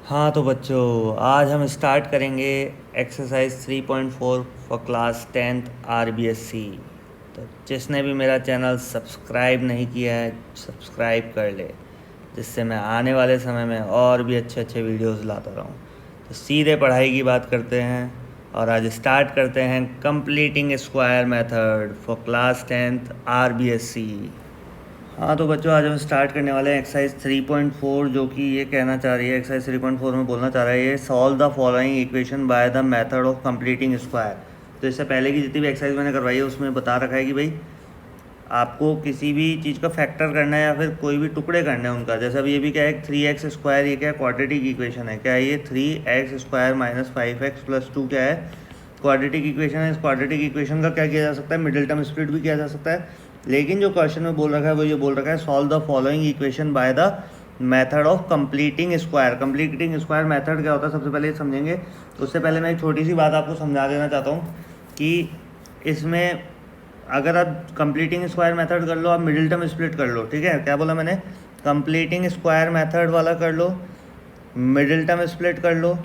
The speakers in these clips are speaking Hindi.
हाँ तो बच्चों, आज हम स्टार्ट करेंगे exercise 3.4 for class 10th RBSC। तो जिसने भी मेरा चैनल सब्सक्राइब नहीं किया है, सब्सक्राइब कर ले, जिससे मैं आने वाले समय में और भी अच्छे अच्छे वीडियोस लाता रहूँ। तो सीधे पढ़ाई की बात करते हैं और आज स्टार्ट करते हैं completing square method for class 10th RBSC। हाँ तो बच्चों, आज हम स्टार्ट करने वाले हैं एक्सरसाइज 3.4, जो कि ये कहना चाह रही है, एक्सरसाइज 3.4 में बोलना चाह रहा है ये, solve the following equation by the method of completing square. तो इससे पहले की जितनी भी एक्सरसाइज मैंने करवाई है उसमें बता रखा है कि भाई आपको किसी भी चीज़ का फैक्टर करना है या फिर कोई भी टुकड़े करने हैं उनका। जैसे अब ये भी क्या है, 3x², ये क्या है, क्वाड्रेटिक इक्वेशन है। क्या है ये, 3x² - 5x + 2 क्या है, क्वाड्रेटिक इक्वेशन है। इस क्वाड्रेटिक इक्वेशन का क्या किया जा सकता है, मिडिल टर्म स्प्लिट भी किया जा सकता है। लेकिन जो क्वेश्चन में बोल रखा है वो ये बोल रखा है, solve the following equation by the method of completing square. Completing square method क्या होता है सबसे पहले ये समझेंगे। उससे पहले मैं एक छोटी सी बात आपको समझा देना चाहता हूँ कि इसमें अगर आप कंप्लीटिंग स्क्वायर मेथड कर लो, आप मिडिल टर्म स्प्लिट कर लो, ठीक है। क्या बोला मैंने, कंप्लीटिंग स्क्वायर मेथड वाला कर लो, मिडिल टर्म स्प्लिट कर लो,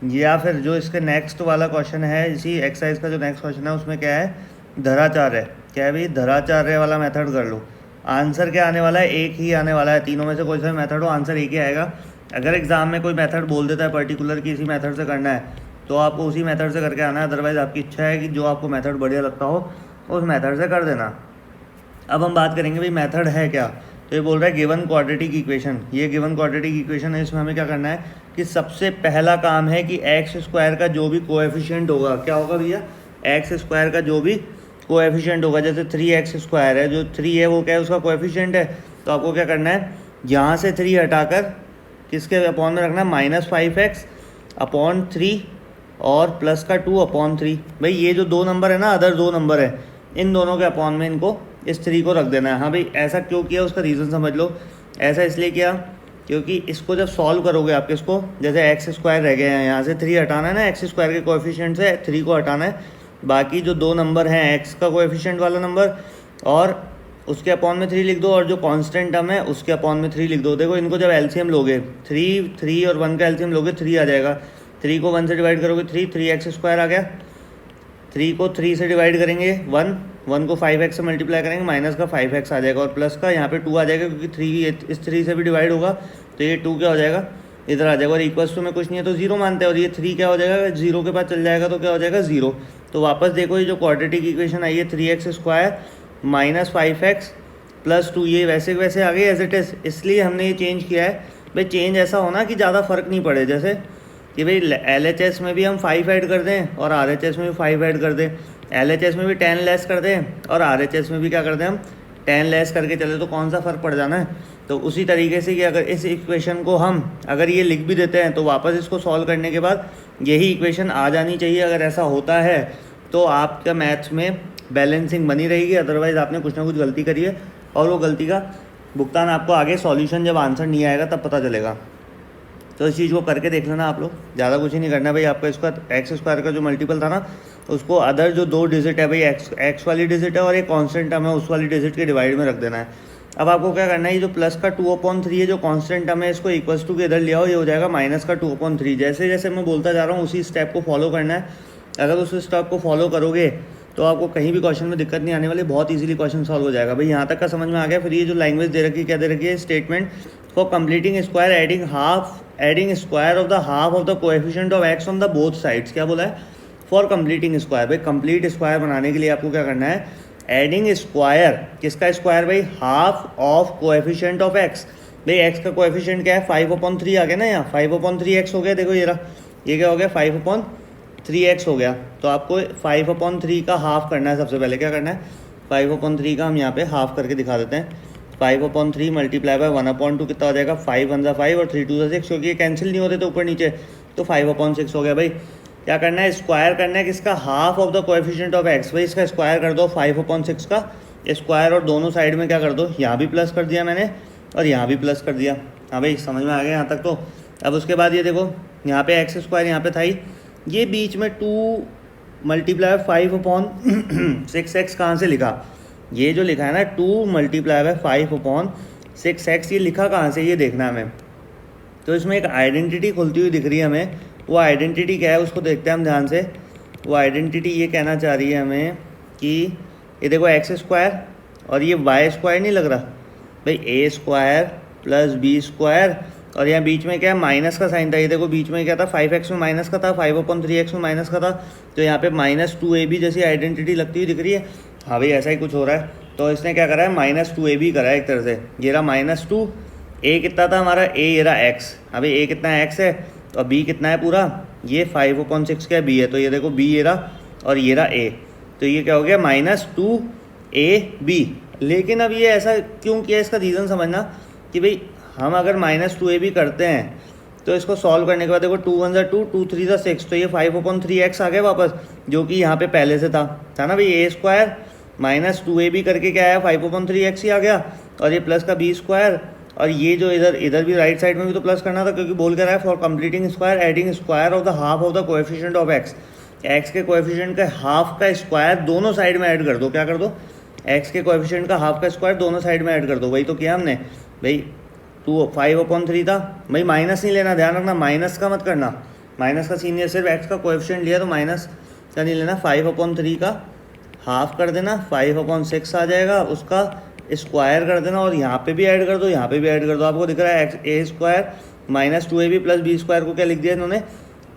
या फिर जो इसके नेक्स्ट वाला क्वेश्चन है, इसी एक्सरसाइज का जो नेक्स्ट क्वेश्चन है उसमें क्या है, धराचार्य। क्या है भाई, धराचार्य वाला मेथड कर लो। आंसर क्या आने वाला है, एक ही आने वाला है। तीनों में से कोई सा मेथड हो, आंसर एक ही आएगा। अगर एग्जाम में कोई मेथड बोल देता है पर्टिकुलर कि इसी मेथड से करना है, तो आपको उसी मेथड से करके आना है। अदरवाइज़ आपकी इच्छा है कि जो आपको मेथड बढ़िया लगता हो उस मेथड से कर देना। अब हम बात करेंगे भाई मेथड है क्या। तो ये बोल रहा है गिवन क्वाड्रेटिक इक्वेशन, ये गिवन क्वाड्रेटिक इक्वेशन है। इसमें हमें क्या करना है कि सबसे पहला काम है कि x² का जो भी कोएफिशिएंट होगा, क्या होगा भैया, x² का जो भी कोएफिशिएंट होगा। जैसे 3x² है, जो 3 है वो क्या है, उसका कोएफिशिएंट है। तो आपको क्या करना है, यहाँ से 3 हटाकर किसके अपॉन में रखना है, -5x/3 और प्लस का 2/3। भाई ये जो दो नंबर है ना, अदर दो नंबर है, इन दोनों के अपॉन में इनको इस 3 को रख देना है। हाँ भाई, ऐसा क्यों किया उसका रीज़न समझ लो। ऐसा इसलिए किया क्योंकि इसको जब सॉल्व करोगे आप, इसको जैसे x² रह गए हैं, यहाँ से 3 हटाना है ना, x² के कोएफिशिएंट से 3 को हटाना है। बाकी जो दो नंबर हैं, x का कोएफिशिएंट वाला नंबर और उसके अपॉन में 3 लिख दो, और जो कांस्टेंट टर्म है उसके अपॉन में 3 लिख दो। देखो इनको जब एलसीएम लोगे, 3 और 1 का एलसीएम लोगे 3 आ जाएगा। 3 को 1 से डिवाइड करोगे 3x² आ गया। 3 को 3 से डिवाइड करेंगे 1 को 5x से मल्टीप्लाई करेंगे, माइनस का 5x आ जाएगा, और प्लस का यहाँ पे 2 आ जाएगा, क्योंकि 3 इस 3 से भी डिवाइड होगा तो ये 2 क्या हो जाएगा, इधर आ जाएगा। और इक्वल्स टू में कुछ नहीं है तो 0 मानते हैं, और ये 3 क्या हो जाएगा, 0 के पास चल जाएगा तो क्या हो जाएगा, 0। तो वापस देखो, ये जो क्वाड्रेटिक इक्वेशन आई है 3x² - 5x + 2, ये वैसे वैसे आ गई एज इट इज़। इसलिए हमने ये चेंज किया है। भाई चेंज ऐसा होना कि ज़्यादा फर्क नहीं पड़े, जैसे कि भाई LHS में भी हम 5 ऐड कर दें और RHS में भी 5 ऐड कर दें, LHS में भी 10 लेस कर दें और RHS में भी क्या कर दें हम 10 लेस करके चले, तो कौन सा फ़र्क पड़ जाना है। तो उसी तरीके से कि अगर इस इक्वेशन को हम अगर ये लिख भी देते हैं तो वापस इसको सॉल्व करने के बाद यही इक्वेशन आ जानी चाहिए। अगर ऐसा होता है तो आपका मैथ्स में बैलेंसिंग बनी रहेगी, अदरवाइज़ आपने कुछ ना कुछ गलती करी है और वो गलती का भुगतान आपको आगे सॉल्यूशन जब आंसर नहीं आएगा तब पता चलेगा। तो इस चीज़ को करके देख लेना आप लोग, ज़्यादा कुछ ही नहीं करना भाई। आपका इसका x² का जो मल्टीपल था ना, उसको अदर जो दो डिजिट है भाई, x वाली डिजिट है और एक कांस्टेंट टर्म है, उस वाली डिजिट के डिवाइड में रख देना है। अब आपको क्या करना है, ये जो प्लस का 2/3 है, जो कांस्टेंट टर्म है, इसको इक्वल्स टू के इधर ले आओ, ये हो जाएगा माइनस का 2/3। जैसे जैसे मैं बोलता जा रहा हूँ उसी स्टेप को फॉलो करना है। अगर उस स्टेप को फॉलो करोगे तो आपको कहीं भी क्वेश्चन में दिक्कत नहीं आने वाली, बहुत इजीली क्वेश्चन सॉल्व हो जाएगा। भाई यहाँ तक का समझ में आ गया। फिर ये जो लैंग्वेज दे रखी है, क्या दे रखी है, statement for completing square adding square of the half of the coefficient of x on the both sides. क्या बोला है, फॉर कंप्लीटिंग स्क्वायर। भाई कंप्लीट स्क्वायर बनाने के लिए आपको क्या करना है, एडिंग स्क्वायर, किसका स्क्वायर भाई, half of coefficient of x। भाई x का कोएफिशिएंट क्या है, 5/3 आ गया ना, यहाँ 5/3x हो गया। देखो ये रहा, ये क्या हो गया, 5/3x हो गया। तो आपको 5/3 का हाफ करना है। सबसे पहले क्या करना है, 5/3 का हम यहाँ पे हाफ करके दिखा देते हैं। 5/3 मल्टीप्लाई बाय 1/2 कितना हो जाएगा, 5 1 5 और 3 2 6, क्योंकि ये कैंसिल नहीं होते तो ऊपर नीचे, तो 5/6 हो गया। भाई क्या करना है, स्क्वायर करना है किसका, half of the coefficient of x। भाई इसका स्क्वायर कर दो 5/6 का स्क्वायर, और दोनों साइड में क्या कर दो, यहाँ भी प्लस कर दिया मैंने और यहाँ भी प्लस कर दिया। हाँ भाई समझ में आ गया यहाँ तक। तो अब उसके बाद ये देखो, यहाँ पे x² यहाँ पे था ही, ये बीच में 2 × 5/6x कहाँ से लिखा, ये जो लिखा है ना 2 × 5/6x, ये लिखा कहाँ से, ये देखना है हमें। तो इसमें एक आइडेंटिटी खुलती हुई दिख रही है हमें। वो आइडेंटिटी क्या है उसको देखते हैं हम ध्यान से। वो आइडेंटिटी ये कहना चाह रही है हमें कि ये देखो एक्स स्क्वायर और ये वाई स्क्वायर नहीं लग रहा भाई, a square plus b square, और यहाँ बीच में क्या है माइनस का साइन था। ये देखो बीच में क्या था 5x में माइनस का था, 5/3x में माइनस का था, तो यहाँ पे -2ab जैसी आइडेंटिटी लगती हुई दिख रही है। हाँ भाई ऐसा ही कुछ हो रहा है। तो इसने क्या करा है -2ab करा है एक तरह से। ये रहा -2, a कितना था हमारा, a ये रहा x। हाँ भाई a कितना है x है, और b कितना है पूरा, ये 5/6 का b है। तो ये देखो b ये रहा और ये रहा a, तो ये क्या हो गया -2ab। लेकिन अब ये ऐसा क्यों किया, इसका रीज़न समझना कि भाई हम अगर -2ab करते हैं तो इसको सॉल्व करने के बाद देखो 2 1 2, 2 3 6, तो ये 5/3x आ गया वापस, जो कि यहाँ पे पहले से था ना भाई। a स्क्वायर -2ab करके क्या आया 5/3x ही आ गया, और ये प्लस का b स्क्वायर, और ये जो इधर भी राइट साइड में भी तो प्लस करना था, क्योंकि बोल कर रहा है for completing square adding square of the half of the coefficient of x के कोएफिशिएंट का हाफ का स्क्वायर दोनों साइड में ऐड कर दो। क्या कर दो, x के कोएफिशिएंट का हाफ का स्क्वायर दोनों साइड में ऐड कर दो। वही तो किया हमने भाई। 5/3 था भाई, माइनस नहीं लेना, ध्यान रखना माइनस का मत करना, माइनस का सीन है, सिर्फ x का कोएफिशिएंट लिया तो माइनस का नहीं लेना। 5/3 का हाफ कर देना, 5/6 आ जाएगा, उसका स्क्वायर कर देना, और यहाँ पे भी ऐड कर दो, यहाँ पे भी ऐड कर दो। आपको दिख रहा है a square -2ab plus b square को क्या लिख दिया इन्होंने,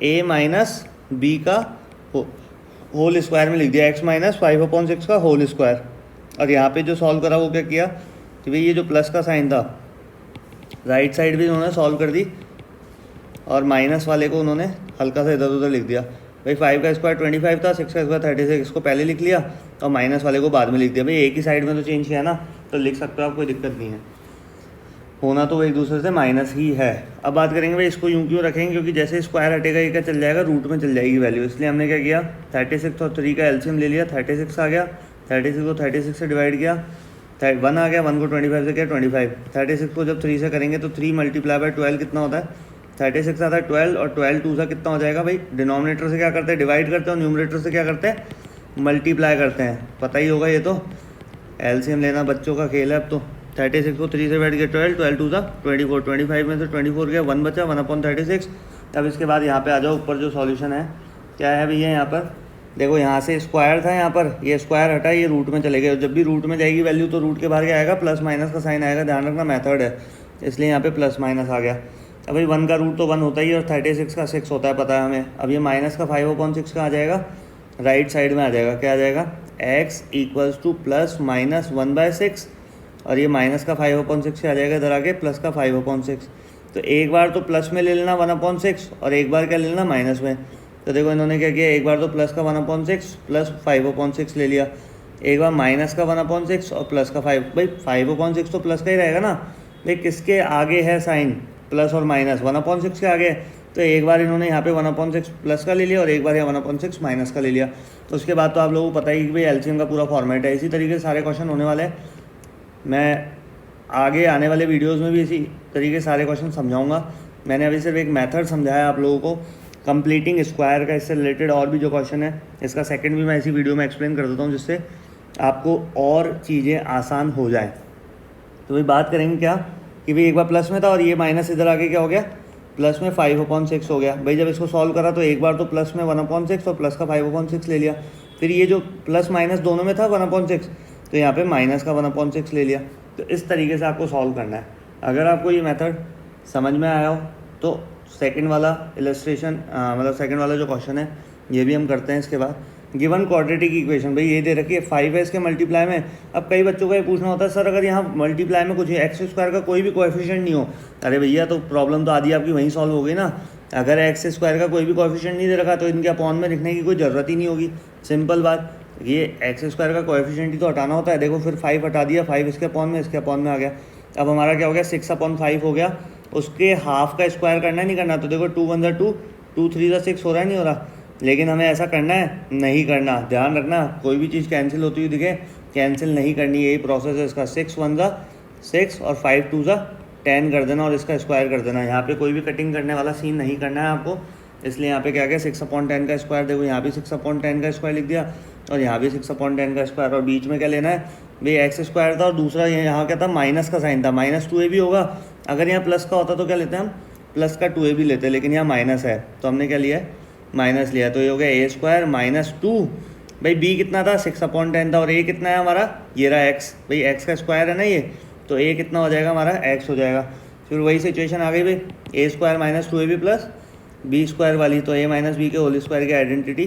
a माइनस b का होल स्क्वायर में लिख दिया, x माइनस 5/6 का होल स्क्वायर। और यहाँ पे जो सॉल्व करा वो क्या किया कि भाई ये जो प्लस का साइन था राइट साइड भी उन्होंने सॉल्व कर दी, और माइनस वाले को उन्होंने हल्का सा इधर उधर लिख दिया। भाई 5 का स्क्वायर 25 था, 6 का स्क्वायर 36, इसको पहले लिख लिया और माइनस वाले को बाद में लिख दिया। भाई एक ही साइड में तो चेंज किया ना, तो लिख सकते हो आप, कोई दिक्कत नहीं है। होना तो वो एक दूसरे से माइनस ही है। अब बात करेंगे भाई इसको यूँ क्यों रखेंगे, क्योंकि जैसे स्क्वायर हटेगा ये क्या चल जाएगा, रूट में चल जाएगी वैल्यू। इसलिए हमने क्या किया 36 और 3 का एलसीएम ले लिया, 36 आ गया, 36 को 36 से डिवाइड किया, 1 आ गया, 1 को 25 से किया 25। 36 को जब 3 से करेंगे तो 3 × 12 कितना होता है 36 आता है 12, और 12 2 सा कितना हो जाएगा भाई, डिनोमिनेटर से क्या करते हैं डिवाइड करते हैं, और न्यूमरेटर से क्या करते हैं मल्टीप्लाई करते हैं। पता ही होगा ये तो, एलसीएम लेना बच्चों का खेल है। अब तो 36 को 3 से बैठ गया 12, 12 2 सा 24, 25 में से 24 गया, 1 बचा, 1/36। अब इसके बाद यहाँ पे आ जाओ, ऊपर जो सॉल्यूशन है क्या है भैया, यहाँ पर देखो यहाँ से स्क्वायर था, यहाँ पर ये स्क्वायर हटा, ये रूट में चले गए। जब भी रूट में जाएगी वैल्यू तो रूट के बाहर क्या आएगा, प्लस माइनस का साइन आएगा, ध्यान रखना मेथड है, इसलिए यहाँ पे प्लस माइनस आ गया। अब भाई 1 का रूट तो 1 होता ही है, और 36 का 6 होता है, पता है हमें। अब ये माइनस का 5/6 का आ जाएगा, राइट साइड में आ जाएगा, क्या आ जाएगा x = ±1/6, और ये माइनस का 5/6 से आ जाएगा इधर आके प्लस का 5/6। तो एक बार तो प्लस में ले लेना 1/6, और एक बार क्या ले लेना माइनस में। तो देखो इन्होंने क्या किया, एक बार तो प्लस का 1/6 प्लस 5/6 ले लिया, एक बार माइनस का 1/6 और प्लस का 5। भाई 5/6 तो प्लस का ही रहेगा ना भाई, किसके आगे है साइन, प्लस और माइनस 1/6 के आगे। तो एक बार इन्होंने यहाँ पे 1/6 प्लस का ले लिया, और एक बार यहाँ 1/6 माइनस का ले लिया। तो उसके बाद तो आप लोगों को पता ही कि भाई एलसीएम का पूरा फॉर्मेट है। इसी तरीके से सारे क्वेश्चन होने वाले हैं। मैं आगे आने वाले वीडियोज़ में भी इसी तरीके सारे क्वेश्चन समझाऊँगा। मैंने अभी सिर्फ एक मेथड समझाया आप लोगों को कंप्लीटिंग स्क्वायर का। इससे रिलेटेड और भी जो क्वेश्चन है इसका सेकंड भी मैं इसी वीडियो में एक्सप्लेन कर देता हूँ, जिससे आपको और चीज़ें आसान हो जाए। तो भाई बात करेंगे क्या कि भाई एक बार प्लस में था, और ये माइनस इधर आके क्या हो गया, प्लस में 5/6 हो गया। भाई जब इसको सॉल्व करा तो एक बार तो प्लस में 1/6 और प्लस का 5/6 ले लिया, फिर ये जो प्लस माइनस दोनों में था 1/6, तो यहाँ पे माइनस का 1/6 ले लिया। तो इस तरीके से आपको सॉल्व करना है। अगर आपको ये मेथड समझ में आया हो तो सेकंड वाला इलस्ट्रेशन मतलब सेकंड वाला जो क्वेश्चन है ये भी हम करते हैं। इसके बाद गिवन क्वाड्रेटिक इक्वेशन, भाई ये दे रखी है 5 है इसके मल्टीप्लाई में। अब कई बच्चों का ये पूछना होता है सर अगर यहाँ मल्टीप्लाई में कुछ x² का कोई भी कोएफिशिएंट नहीं हो, अरे भैया तो प्रॉब्लम तो आधी आपकी वहीं सॉल्व हो गई ना। अगर x² का कोई भी कोएफिशिएंट नहीं दे रखा तो इनके अपॉन में लिखने की कोई ज़रूरत ही नहीं होगी। सिंपल बात, ये x² का कोएफिशिएंट ही तो हटाना होता है। देखो फिर 5 हटा दिया, 5 इसके अपॉन में, इसके अपॉन में आ गया। अब हमारा क्या हो गया 6/5 हो गया, उसके हाफ का स्क्वायर करना है नहीं करना। तो देखो 2 1 2, 2 3 6 हो रहा है नहीं हो रहा, लेकिन हमें ऐसा करना है नहीं करना। ध्यान रखना कोई भी चीज़ कैंसिल होती हुई दिखे कैंसिल नहीं करनी, यही प्रोसेस है इसका। 6 1 6 और 5 2 10 कर देना और इसका स्क्वायर कर देना। यहाँ पे कोई भी कटिंग करने वाला सीन नहीं करना है आपको, इसलिए यहाँ पे क्या गया 6/10 का स्क्वायर। देखो यहाँ भी 6/10 का स्क्वायर लिख दिया और यहाँ भी 6/10 का स्क्वायर, और बीच में क्या लेना है भाई x² था और दूसरा यहाँ क्या था माइनस का साइन था, -2a भी होगा। अगर यहाँ प्लस का होता तो क्या लेते हैं हम, प्लस का 2ab लेते, लेकिन यहाँ माइनस है तो हमने क्या लिया है, माइनस लिया। तो ये हो गया ए स्क्वायर माइनस 2, भाई b कितना था 6/10 था, और a कितना है हमारा, ये रहा x, भाई x का स्क्वायर है ना ये, तो a कितना हो जाएगा हमारा, x हो जाएगा। फिर वही सिचुएशन आ गई भाई, a square minus 2ab plus b square वाली, तो a माइनस बी के होल स्क्वायर की आइडेंटिटी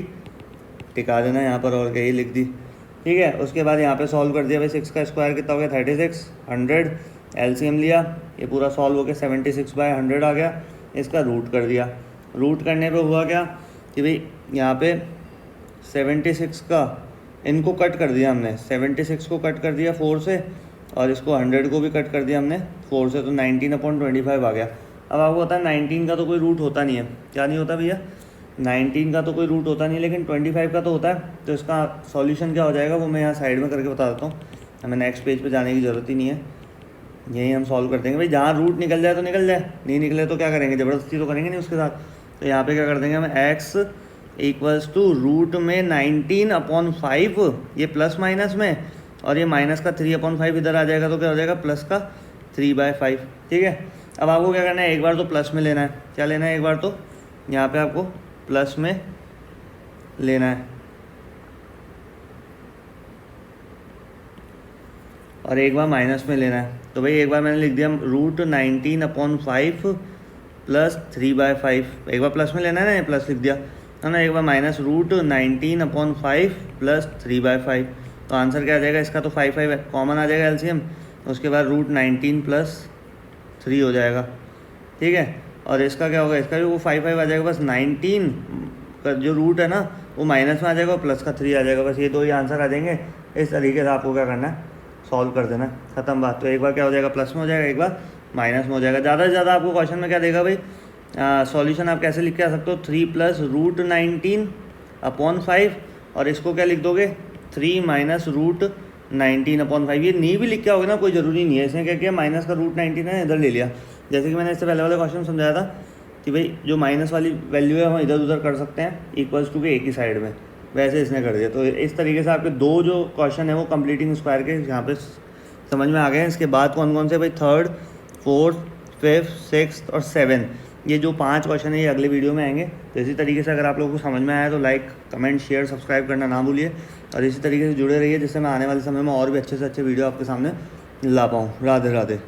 टिका देना यहाँ पर, और यही लिख दी, ठीक है। उसके बाद यहाँ पे सॉल्व कर दिया भाई, 6 का स्क्वायर कितना हो गया 36, 100 एलसीएम लिया, ये पूरा सॉल्व हो गया 76/100 आ गया, इसका रूट कर दिया। रूट करने पे हुआ क्या कि भाई यहाँ पे 76 का इनको कट कर दिया हमने, 76 को कट कर दिया 4 से, और इसको 100 को भी कट कर दिया हमने 4 से, तो 19/25 आ गया। अब आपको पता है 19 का तो कोई रूट होता नहीं है, क्या नहीं होता भैया, 19 का तो कोई रूट होता नहीं, लेकिन 25 का तो होता है। तो इसका सॉल्यूशन क्या हो जाएगा वो मैं यहाँ साइड में करके बता देता हूँ, हमें नेक्स्ट पेज पे जाने की ज़रूरत ही नहीं है, यही हम सॉल्व कर देंगे भाई। जहाँ रूट निकल जाए तो निकल जाए, नहीं निकले तो क्या करेंगे, ज़बरदस्ती तो करेंगे नहीं उसके साथ। तो यहाँ पे क्या कर देंगे हम, x इक्वल्स टू रूट में 19/5, ये प्लस माइनस में, और ये माइनस का 3/5 इधर आ जाएगा, तो क्या हो जाएगा प्लस का 3/5, ठीक है। अब आपको क्या करना है, एक बार तो प्लस में लेना है, क्या लेना है, एक बार तो यहाँ पे आपको प्लस में लेना है, और एक बार माइनस में लेना है। तो भाई एक बार मैंने लिख दिया रूट 19/5 प्लस 3/5, एक बार प्लस में लेना है ना, प्लस लिख दिया है ना, एक बार माइनस रूट 19/5 प्लस 3/5, तो आंसर क्या आ जाएगा इसका, तो 5 कॉमन आ जाएगा एलसीएम, उसके बाद रूट 19 प्लस 3 हो जाएगा, ठीक है। और इसका क्या होगा, इसका भी वो 5 आ जाएगा, बस 19 का जो रूट है ना वो माइनस में आ जाएगा और प्लस का 3 आ जाएगा, बस ये दो ही आंसर आ जाएंगे। इस तरीके से आपको क्या करना है, सॉल्व कर देना, ख़त्म बात। तो एक बार क्या हो जाएगा प्लस में हो जाएगा, एक बार माइनस में हो जाएगा। ज़्यादा से ज़्यादा आपको क्वेश्चन में क्या देगा भाई, सॉल्यूशन आप कैसे लिख के आ सकते हो, 3 प्लस रूट 19/5, और इसको क्या लिख दोगे 3 माइनस रूट 19/5। ये नहीं भी लिख के आओगे ना, कोई ज़रूरी नहीं है, इसने क्या किया माइनस का रूट 19 है इधर ले लिया। जैसे कि मैंने इससे पहले वाले क्वेश्चन समझाया था कि भाई जो माइनस वाली वैल्यू है हम इधर उधर कर सकते हैं, इक्वल्स टू के एक ही साइड में, वैसे इसने कर दिया। तो इस तरीके से आपके दो जो क्वेश्चन है वो कंप्लीटिंग स्क्वायर के यहाँ पे समझ में आ गए हैं। इसके बाद कौन कौन से भाई, 3rd, 4th, 5th, 6th और 7th, ये जो 5 क्वेश्चन है ये अगले वीडियो में आएंगे। तो इसी तरीके से अगर आप लोगों को समझ में आया तो लाइक, कमेंट, शेयर, सब्सक्राइब करना ना भूलिए, और इसी तरीके से जुड़े रहिए जिससे मैं आने वाले समय में और भी अच्छे से अच्छे वीडियो आपके सामने ला पाऊँ। राधे राधे।